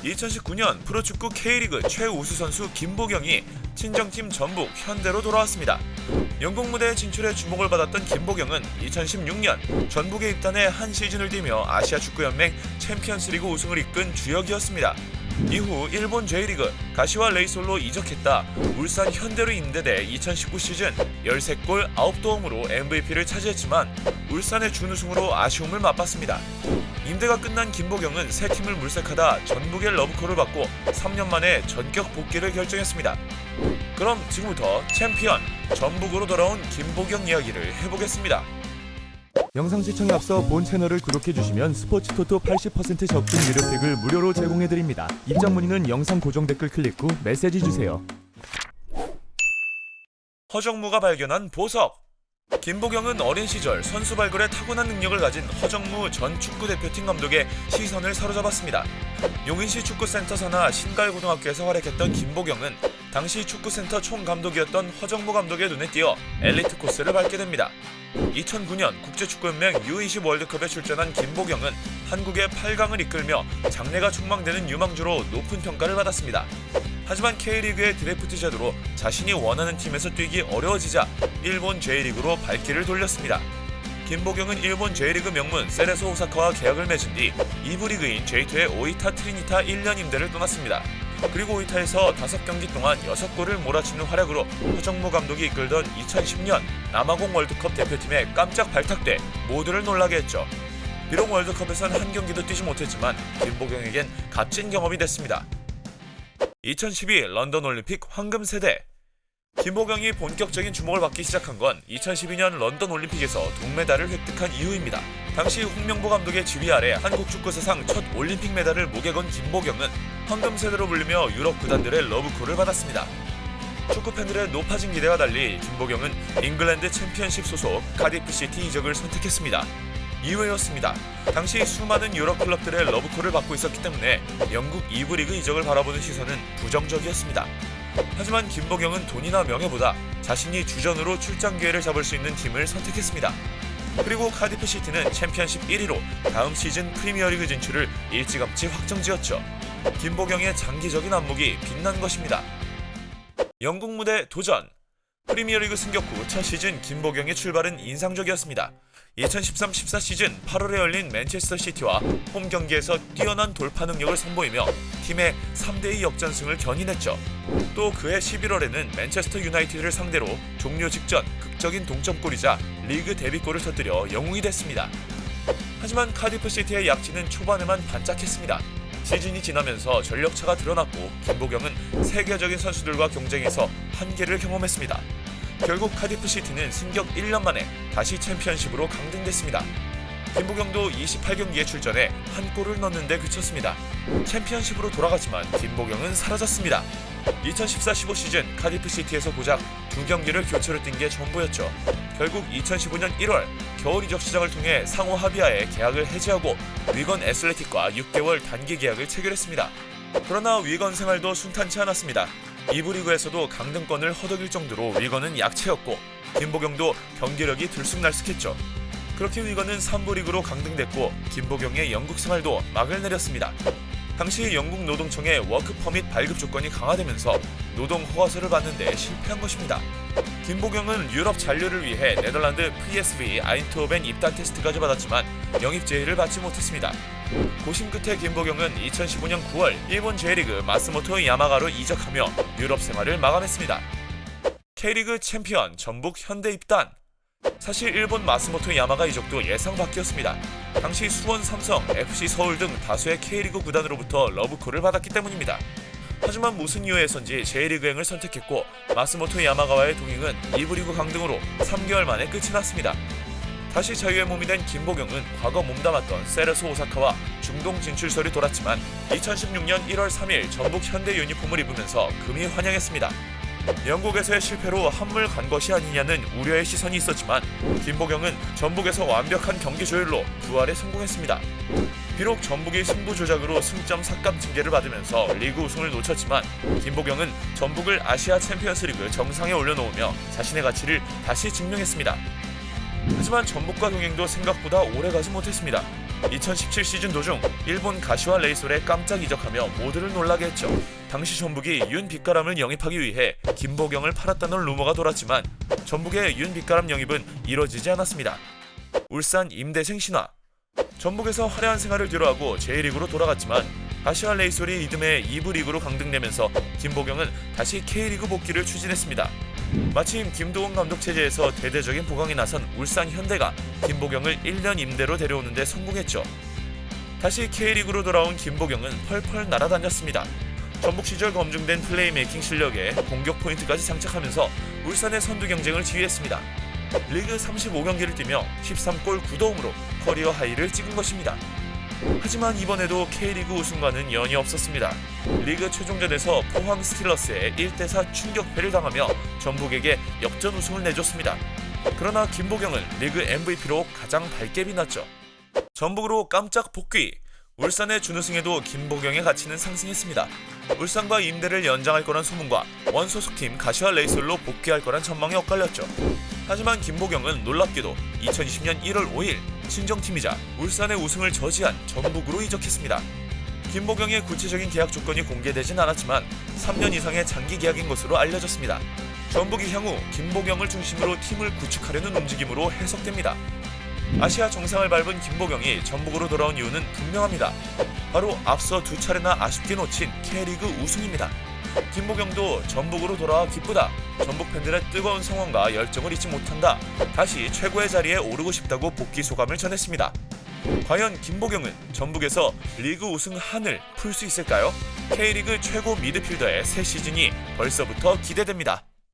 2019년 프로축구 K리그 최우수 선수 김보경이 친정팀 전북 현대로 돌아왔습니다. 영국 무대 진출에 주목을 받았던 김보경은 2016년 전북에 입단해 한 시즌을 뛰며 아시아 축구연맹 챔피언스리그 우승을 이끈 주역이었습니다. 이후 일본 J리그 가시와 레이솔로 이적했다 울산 현대로 임대돼 2019 시즌 13골 9도움으로 MVP를 차지했지만 울산의 준우승으로 아쉬움을 맛봤습니다. 임대가 끝난 김보경은 새 팀을 물색하다 전북의 러브콜을 받고 3년 만에 전격 복귀를 결정했습니다. 그럼 지금부터 챔피언 전북으로 돌아온 김보경 이야기를 해보겠습니다. 영상 시청에 앞서 본 채널을 구독해주시면 스포츠토토 80% 적중 유료팩을 무료로 제공해드립니다. 입장 문의는 영상 고정 댓글 클릭 후 메시지 주세요. 허정무가 발견한 보석. 김보경은 어린 시절 선수 발굴에 타고난 능력을 가진 허정무 전 축구대표팀 감독의 시선을 사로잡았습니다. 용인시 축구센터 산하 신갈고등학교에서 활약했던 김보경은 당시 축구센터 총감독이었던 허정무 감독의 눈에 띄어 엘리트 코스를 밟게 됩니다. 2009년 국제축구연맹 U20 월드컵에 출전한 김보경은 한국의 8강을 이끌며 장래가 촉망되는 유망주로 높은 평가를 받았습니다. 하지만 K리그의 드래프트 제도로 자신이 원하는 팀에서 뛰기 어려워지자 일본 J리그로 발길을 돌렸습니다. 김보경은 일본 J리그 명문 세레소 오사카와 계약을 맺은 뒤 2부 리그인 J2의 오이타 트리니타 1년 임대를 떠났습니다. 그리고 오이타에서 5경기 동안 6골을 몰아치는 활약으로 허정무 감독이 이끌던 2010년 남아공 월드컵 대표팀에 깜짝 발탁돼 모두를 놀라게 했죠. 비록 월드컵에선 한 경기도 뛰지 못했지만 김보경에겐 값진 경험이 됐습니다. 2012 런던 올림픽 황금 세대. 김보경이 본격적인 주목을 받기 시작한 건 2012년 런던 올림픽에서 동메달을 획득한 이후입니다. 당시 홍명보 감독의 지휘 아래 한국 축구 사상 첫 올림픽 메달을 목에 건 김보경은 황금 세대로 불리며 유럽 구단들의 러브콜을 받았습니다. 축구 팬들의 높아진 기대와 달리 김보경은 잉글랜드 챔피언십 소속 카디프 시티 이적을 선택했습니다. 이외였습니다. 당시 수많은 유럽 클럽들의 러브콜을 받고 있었기 때문에 영국 2부 리그 이적을 바라보는 시선은 부정적이었습니다. 하지만 김보경은 돈이나 명예보다 자신이 주전으로 출장 기회를 잡을 수 있는 팀을 선택했습니다. 그리고 카디프 시티는 챔피언십 1위로 다음 시즌 프리미어리그 진출을 일찌감치 확정지었죠. 김보경의 장기적인 안목이 빛난 것입니다. 영국 무대 도전. 프리미어리그 승격 후 첫 시즌 김보경의 출발은 인상적이었습니다. 2013-14 시즌 8월에 열린 맨체스터 시티와 홈 경기에서 뛰어난 돌파 능력을 선보이며 팀의 3대2 역전승을 견인했죠. 또 그해 11월에는 맨체스터 유나이티드를 상대로 종료 직전 극적인 동점골이자 리그 데뷔골을 터뜨려 영웅이 됐습니다. 하지만 카디프 시티의 약진은 초반에만 반짝했습니다. 시즌이 지나면서 전력차가 드러났고 김보경은 세계적인 선수들과 경쟁에서 한계를 경험했습니다. 결국 카디프 시티는 승격 1년 만에 다시 챔피언십으로 강등됐습니다. 김보경도 28경기에 출전해 한 골을 넣는데 그쳤습니다. 챔피언십으로 돌아갔지만 김보경은 사라졌습니다. 2014-15 시즌 카디프 시티에서 고작 2경기를 교체로 뛴 게 전부였죠. 결국 2015년 1월 겨울 이적 시장을 통해 상호 합의하에 계약을 해지하고 위건 애슬레틱과 6개월 단기 계약을 체결했습니다. 그러나 위건 생활도 순탄치 않았습니다. 2부 리그에서도 강등권을 허덕일 정도로 위건은 약체였고 김보경도 경기력이 들쑥날쑥했죠. 그렇게 위건은 3부 리그로 강등됐고 김보경의 영국 생활도 막을 내렸습니다. 당시 영국 노동청의 워크 퍼밋 발급 조건이 강화되면서 노동 허가서를 받는데 실패한 것입니다. 김보경은 유럽 잔류를 위해 네덜란드 PSV 아인트호벤 입단 테스트까지 받았지만 영입 제의를 받지 못했습니다. 고심 끝에 김보경은 2015년 9월 일본 J리그 마스모토 야마가로 이적하며 유럽 생활을 마감했습니다. K리그 챔피언 전북 현대 입단. 사실 일본 마스모토 야마가 이적도 예상 밖이었습니다. 당시 수원 삼성, FC 서울 등 다수의 K리그 구단으로부터 러브콜을 받았기 때문입니다. 하지만 무슨 이유에선지 J리그행을 선택했고 마스모토 야마가와의 동행은 2부 리그 강등으로 3개월 만에 끝이 났습니다. 다시 자유의 몸이 된 김보경은 과거 몸담았던 세레소 오사카와 중동 진출설이 돌았지만 2016년 1월 3일 전북 현대 유니폼을 입으면서 금이 환영했습니다. 영국에서의 실패로 한물 간 것이 아니냐는 우려의 시선이 있었지만 김보경은 전북에서 완벽한 경기 조율로 부활에 성공했습니다. 비록 전북이 승부 조작으로 승점 삭감 징계를 받으면서 리그 우승을 놓쳤지만 김보경은 전북을 아시아 챔피언스리그 정상에 올려놓으며 자신의 가치를 다시 증명했습니다. 하지만 전북과 동행도 생각보다 오래가지 못했습니다. 2017 시즌 도중 일본 가시와 레이솔에 깜짝 이적하며 모두를 놀라게 했죠. 당시 전북이 윤빛가람을 영입하기 위해 김보경을 팔았다는 루머가 돌았지만 전북의 윤빛가람 영입은 이뤄지지 않았습니다. 울산 임대생 신화. 전북에서 화려한 생활을 뒤로하고 J리그로 돌아갔지만 가시와 레이솔이 이듬해 2부 리그로 강등되면서 김보경은 다시 K리그 복귀를 추진했습니다. 마침 김도훈 감독 체제에서 대대적인 보강이 나선 울산 현대가 김보경을 1년 임대로 데려오는 데 성공했죠. 다시 K리그로 돌아온 김보경은 펄펄 날아다녔습니다. 전북 시절 검증된 플레이메이킹 실력에 공격 포인트까지 장착하면서 울산의 선두 경쟁을 지휘했습니다. 리그 35경기를 뛰며 13골 9도움으로 커리어 하이를 찍은 것입니다. 하지만 이번에도 K리그 우승과는 연이 없었습니다. 리그 최종전에서 포항 스틸러스에 1대4 충격패를 당하며 전북에게 역전 우승을 내줬습니다. 그러나 김보경은 리그 MVP로 가장 밝게 빛났죠. 전북으로 깜짝 복귀. 울산의 준우승에도 김보경의 가치는 상승했습니다. 울산과 임대를 연장할 거란 소문과 원소속팀 가시와 레이솔로 복귀할 거란 전망이 엇갈렸죠. 하지만 김보경은 놀랍게도 2020년 1월 5일 친정팀이자 울산의 우승을 저지한 전북으로 이적했습니다. 김보경의 구체적인 계약 조건이 공개되진 않았지만 3년 이상의 장기 계약인 것으로 알려졌습니다. 전북이 향후 김보경을 중심으로 팀을 구축하려는 움직임으로 해석됩니다. 아시아 정상을 밟은 김보경이 전북으로 돌아온 이유는 분명합니다. 바로 앞서 두 차례나 아쉽게 놓친 K리그 우승입니다. 김보경도 전북으로 돌아와 기쁘다. 전북 팬들의 뜨거운 성원과 열정을 잊지 못한다. 다시 최고의 자리에 오르고 싶다고 복귀 소감을 전했습니다. 과연 김보경은 전북에서 리그 우승 한을 풀 수 있을까요? K리그 최고 미드필더의 새 시즌이 벌써부터 기대됩니다.